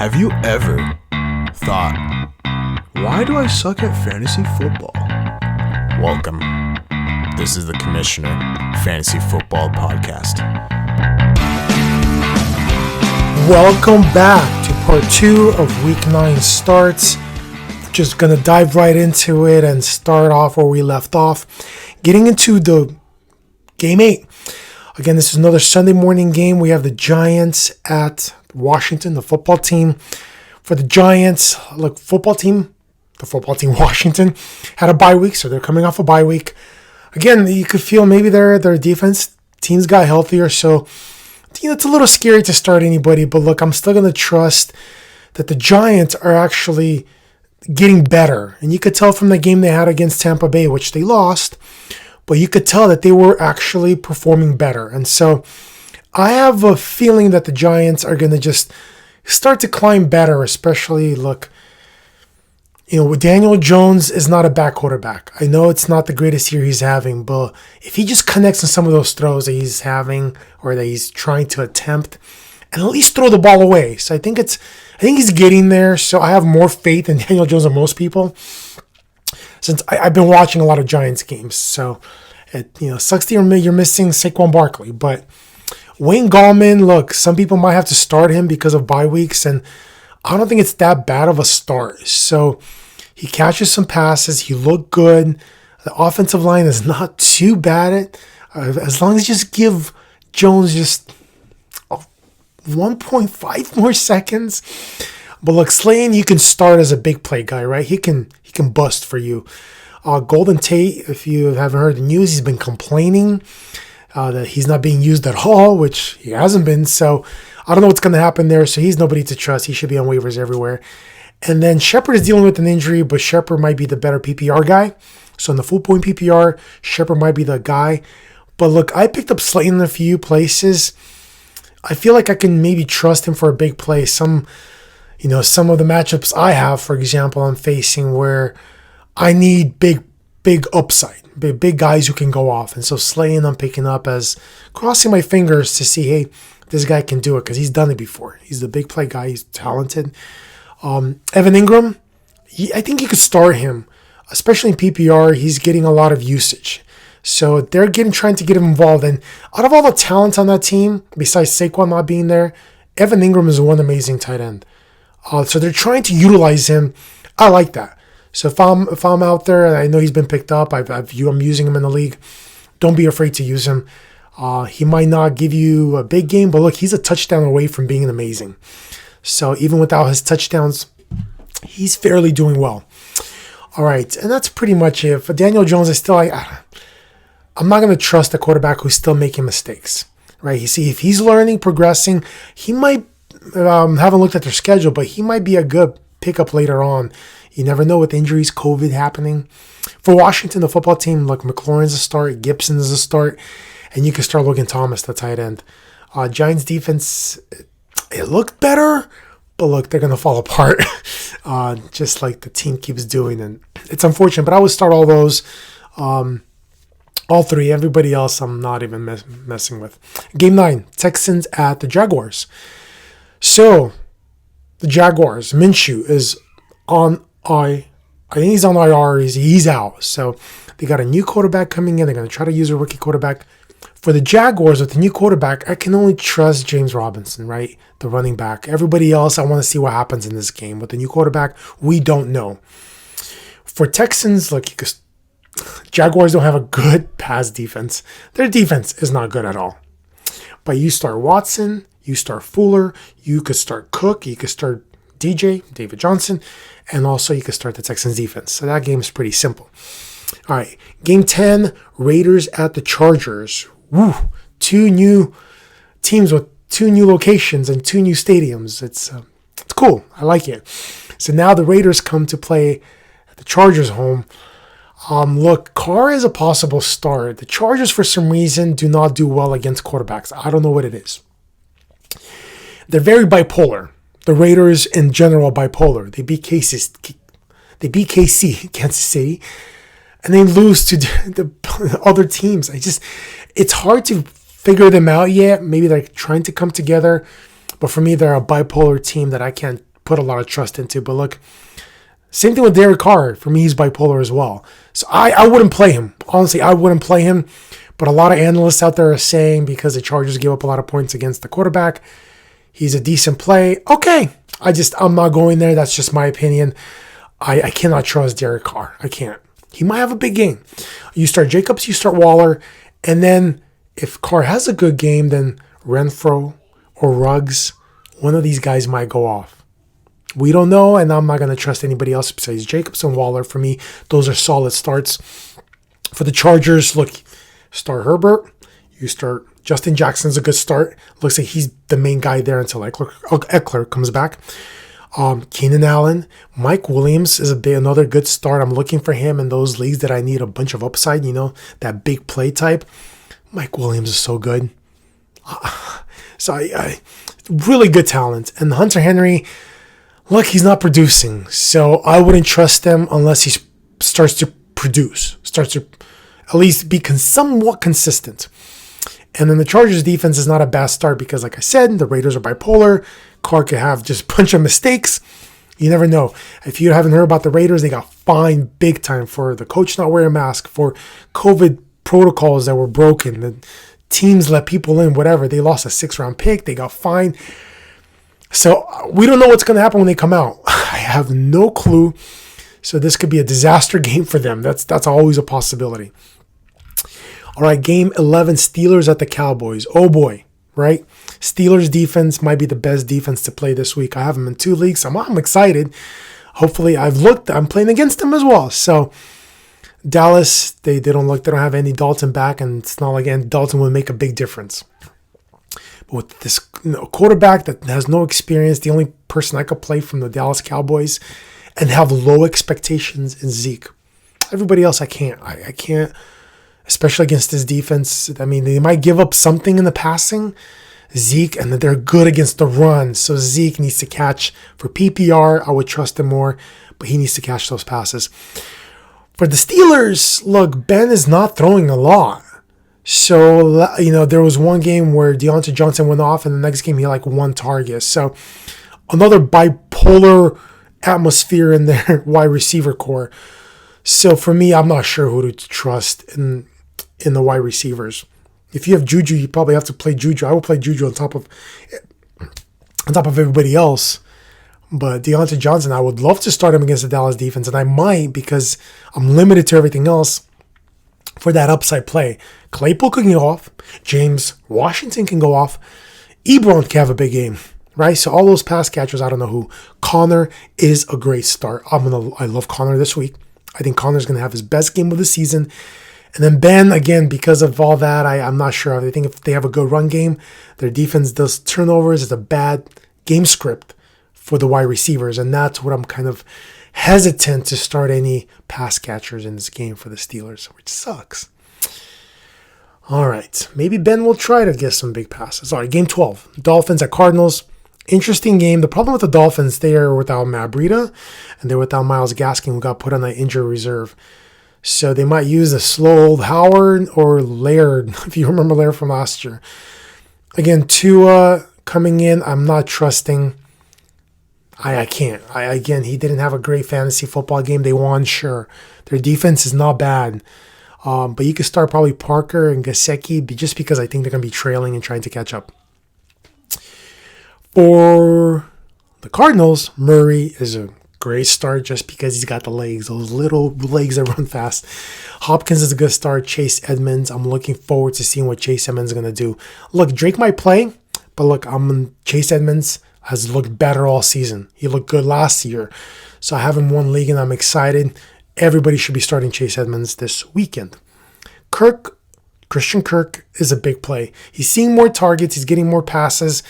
Have you ever thought, why do I suck at fantasy football? Welcome. This is the Commissioner Fantasy Football Podcast. Welcome back to part 2 of Week 9 starts. Just going to dive right into it and start off where we left off. Getting into the Game 8. Again, this is another Sunday morning game. We have the Giants at Washington, the football team. For the Giants, the football team Washington had a bye week, so they're coming off a bye week. Again, you could feel maybe their defense teams got healthier, so it's a little scary to start anybody. But look, I'm still going to trust that the Giants are actually getting better. And you could tell from the game they had against Tampa Bay, which they lost, but you could tell that they were actually performing better. And so I have a feeling that the Giants are going to just start to climb better, especially, Daniel Jones is not a bad quarterback. I know it's not the greatest year he's having, but if he just connects on some of those throws that he's having or that he's trying to attempt, and at least throw the ball away. So I think he's getting there. So I have more faith in Daniel Jones than most people, since I've been watching a lot of Giants games. So it sucks that you're missing Saquon Barkley, but Wayne Gallman, look, some people might have to start him because of bye weeks, and I don't think it's that bad of a start. So he catches some passes. He looked good. The offensive line is not too bad. As long as you just give Jones just 1.5 more seconds. But look, Slayton, you can start as a big play guy, right? He can bust for you. Golden Tate, if you haven't heard the news, he's been complaining that he's not being used at all, which he hasn't been. So I don't know what's going to happen there. So he's nobody to trust. He should be on waivers everywhere. And then Shepard is dealing with an injury, but Shepard might be the better PPR guy. So in the full point PPR, Shepard might be the guy. But look, I picked up Slayton in a few places. I feel like I can maybe trust him for a big play. Some of the matchups I have, for example, I'm facing where I need big upside, big guys who can go off. And so Slayton I'm picking up as crossing my fingers to see, hey, this guy can do it because he's done it before. He's the big play guy. He's talented. Evan Ingram, I think you could start him, especially in PPR. He's getting a lot of usage. So they're trying to get him involved. And out of all the talent on that team, besides Saquon not being there, Evan Ingram is one amazing tight end. So they're trying to utilize him. I like that. So if I'm out there and I know he's been picked up, I'm using him in the league, don't be afraid to use him. He might not give you a big game, but look, he's a touchdown away from being amazing. So even without his touchdowns, he's fairly doing well. All right, and that's pretty much it. For Daniel Jones, I'm not going to trust a quarterback who's still making mistakes, right? You see, if he's learning, progressing, he might, haven't looked at their schedule, but he might be a good pickup later on. You never know with injuries, COVID happening. For Washington, the football team, look, McLaurin's a start, Gibson is a start, and you can start Logan Thomas, the tight end. Giants defense, it looked better, but look, they're going to fall apart just like the team keeps doing. And it's unfortunate, but I would start all those, all three. Everybody else I'm not even messing with. Game 9, Texans at the Jaguars. So the Jaguars, Minshew is on I think he's on IR. He's out. So they got a new quarterback coming in. They're going to try to use a rookie quarterback. For the Jaguars, with the new quarterback, I can only trust James Robinson, right? The running back. Everybody else, I want to see what happens in this game. With the new quarterback, we don't know. For Texans, look, Jaguars don't have a good pass defense. Their defense is not good at all. But you start Watson, you start Fuller, you could start Cook, you could start David Johnson, and also you could start the Texans defense. So that game is pretty simple. All right, game 10, Raiders at the Chargers. Woo, 2 new teams with 2 new locations and 2 new stadiums. It's cool. I like it. So now the Raiders come to play at the Chargers home. Look, Carr is a possible start. The Chargers, for some reason, do not do well against quarterbacks. I don't know what it is. They're very bipolar. The Raiders, in general, are bipolar. They beat KC, Kansas City, and they lose to the other teams. It's hard to figure them out yet. Maybe they're trying to come together, but for me, they're a bipolar team that I can't put a lot of trust into. But look, same thing with Derek Carr. For me, he's bipolar as well. So I wouldn't play him. Honestly, I wouldn't play him. But a lot of analysts out there are saying because the Chargers give up a lot of points against the quarterback, he's a decent play. Okay. I'm not going there. That's just my opinion. I cannot trust Derek Carr. I can't. He might have a big game. You start Jacobs, you start Waller, and then if Carr has a good game, then Renfro or Ruggs, one of these guys might go off. We don't know, and I'm not going to trust anybody else besides Jacobs and Waller. For me, those are solid starts. For the Chargers, look, start Herbert. You start Justin Jackson's a good start. Looks like he's the main guy there until Eckler comes back. Keenan Allen, Mike Williams is another good start. I'm looking for him in those leagues that I need a bunch of upside, that big play type. Mike Williams is so good. So I really good talent. And Hunter Henry, look, he's not producing. So I wouldn't trust him unless he starts to produce, starts to at least be somewhat consistent. And then the Chargers defense is not a bad start because, like I said, the Raiders are bipolar. Carr could have just a bunch of mistakes. You never know. If you haven't heard about the Raiders, they got fined big time for the coach not wearing a mask, for COVID protocols that were broken. The teams let people in, whatever. They lost a 6th-round pick. They got fined. So we don't know what's going to happen when they come out. I have no clue. So this could be a disaster game for them. That's always a possibility. All right, game 11, Steelers at the Cowboys. Oh boy, right? Steelers defense might be the best defense to play this week. I have them in 2 leagues. I'm excited. Hopefully, I'm playing against them as well. So Dallas, they don't have Andy Dalton back, and it's not like Andy Dalton will make a big difference. But with this quarterback that has no experience, the only person I could play from the Dallas Cowboys and have low expectations is Zeke. Everybody else I can't. I can't. Especially against this defense. I mean, they might give up something in the passing, Zeke, and they're good against the run. So Zeke needs to catch. For PPR, I would trust him more, but he needs to catch those passes. For the Steelers, look, Ben is not throwing a lot. So, there was one game where Deontay Johnson went off, and the next game he had 1 target. So, another bipolar atmosphere in their wide receiver core. So, for me, I'm not sure who to trust in the wide receivers. If you have Juju, you probably have to play Juju. I will play Juju on top of everybody else. But Deontay Johnson, I would love to start him against the Dallas defense, and I might because I'm limited to everything else for that upside play. Claypool can go off. James Washington can go off. Ebron can have a big game, right? So all those pass catchers, I don't know who. Connor is a great start. I love Connor this week. I think Connor's going to have his best game of the season. And then Ben, again, because of all that, I'm not sure. I think if they have a good run game, their defense does turnovers. It's a bad game script for the wide receivers. And that's what I'm kind of hesitant to start any pass catchers in this game for the Steelers, which sucks. All right. Maybe Ben will try to get some big passes. All right, game 12. Dolphins at Cardinals. Interesting game. The problem with the Dolphins, they are without Matt Breida, and they're without Myles Gaskin, who got put on the injury reserve. So they might use a slow old Howard or Laird, if you remember Laird from last year. Again, Tua coming in, I'm not trusting. I can't. Again, he didn't have a great fantasy football game. They won, sure. Their defense is not bad. But you could start probably Parker and Gesicki just because I think they're going to be trailing and trying to catch up. For the Cardinals, Murray is a great start just because he's got the legs, those little legs that run fast. Hopkins is a good start. Chase Edmonds, I'm looking forward to seeing what Chase Edmonds is going to do. Look, Drake might play, but look, Chase Edmonds has looked better all season. He looked good last year. So I have him one league and I'm excited. Everybody should be starting Chase Edmonds this weekend. Christian Kirk is a big play. He's seeing more targets. He's getting more passes.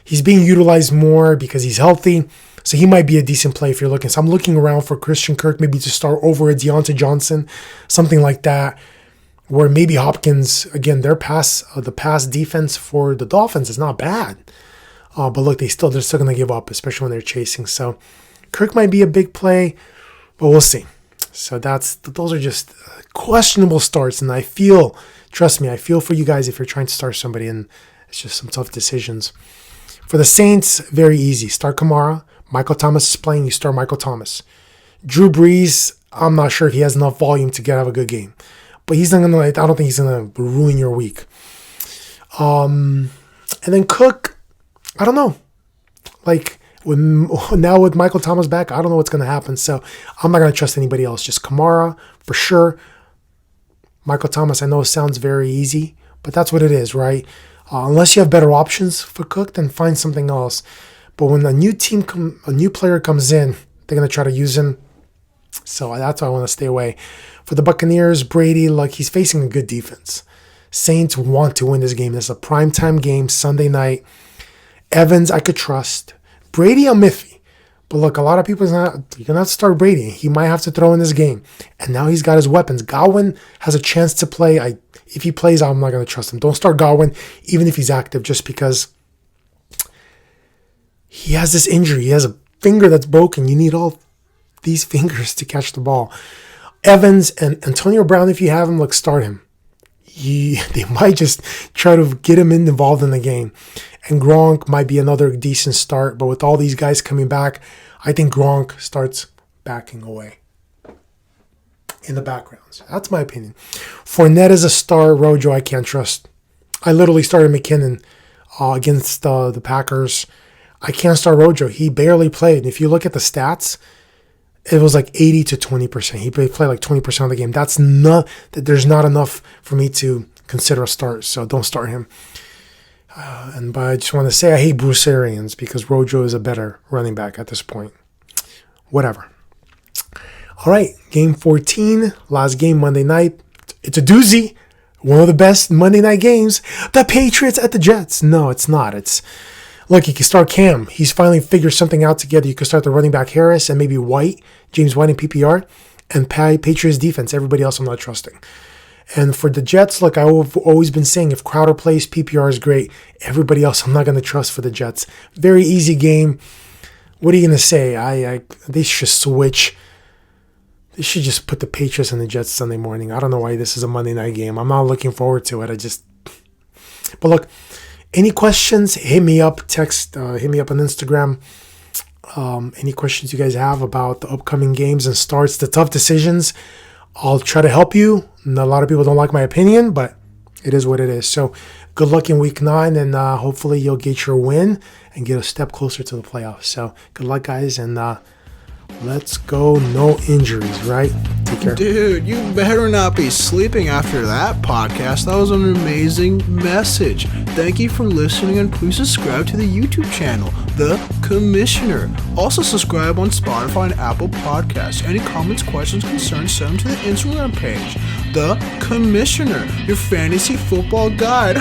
He's being utilized more because he's healthy. So he might be a decent play if you're looking. So I'm looking around for Christian Kirk maybe to start over a Deontay Johnson, something like that. Where maybe Hopkins, again, the pass defense for the Dolphins is not bad. But look, they're still going to give up, especially when they're chasing. So Kirk might be a big play, but we'll see. So those are just questionable starts. And trust me, I feel for you guys if you're trying to start somebody, and it's just some tough decisions. For the Saints, very easy. Start Kamara. Michael Thomas is playing, you start Michael Thomas. Drew Brees, I'm not sure if he has enough volume to have a good game. But he's not going to, I don't think he's going to ruin your week. And then Cook, I don't know. Like, now with Michael Thomas back, I don't know what's going to happen. So I'm not going to trust anybody else. Just Kamara, for sure. Michael Thomas, I know it sounds very easy, but that's what it is, right? Unless you have better options for Cook, then find something else. But when a new player comes in, they're going to try to use him. So that's why I want to stay away. For the Buccaneers, Brady, like, he's facing a good defense. Saints want to win this game. This is a primetime game, Sunday night. Evans, I could trust. Brady, I'm iffy. But look, a lot of people, you cannot start Brady. He might have to throw in this game. And now he's got his weapons. Godwin has a chance to play. If he plays, I'm not going to trust him. Don't start Godwin, even if he's active, just because he has this injury. He has a finger that's broken. You need all these fingers to catch the ball. Evans and Antonio Brown, if you have him, look, start him. They might just try to get him involved in the game. And Gronk might be another decent start, but with all these guys coming back, I think Gronk starts backing away in the background. So that's my opinion. Fournette is a star. Rojo, I can't trust. I literally started McKinnon against the Packers. I can't start Rojo. He barely played. And if you look at the stats, it was like 80 to 20%. He played like 20% of the game. There's not enough for me to consider a start, so don't start him. But I just want to say I hate Bruce Arians because Rojo is a better running back at this point. Whatever. All right, game 14, last game Monday night. It's a doozy. One of the best Monday night games. The Patriots at the Jets. No, it's not. Look, you can start Cam. He's finally figured something out together. You can start the running back Harris and maybe White, James White in PPR, and Patriots defense. Everybody else I'm not trusting. And for the Jets, look, I've always been saying if Crowder plays, PPR is great. Everybody else I'm not going to trust for the Jets. Very easy game. What are you going to say? They should switch. They should just put the Patriots and the Jets Sunday morning. I don't know why this is a Monday night game. I'm not looking forward to it. But look, any questions, hit me up, hit me up on Instagram. Any questions you guys have about the upcoming games and starts, the tough decisions, I'll try to help you. And a lot of people don't like my opinion, but it is what it is. So good luck in week 9, and hopefully you'll get your win and get a step closer to the playoffs. So good luck, guys, and let's go. No injuries, right? Take care. Dude, you better not be sleeping after that podcast. That was an amazing message. Thank you for listening, and please subscribe to the YouTube channel, The Commissioner. Also subscribe on Spotify and Apple Podcasts. Any comments, questions, concerns, send them to the Instagram page, The Commissioner, your fantasy football guide.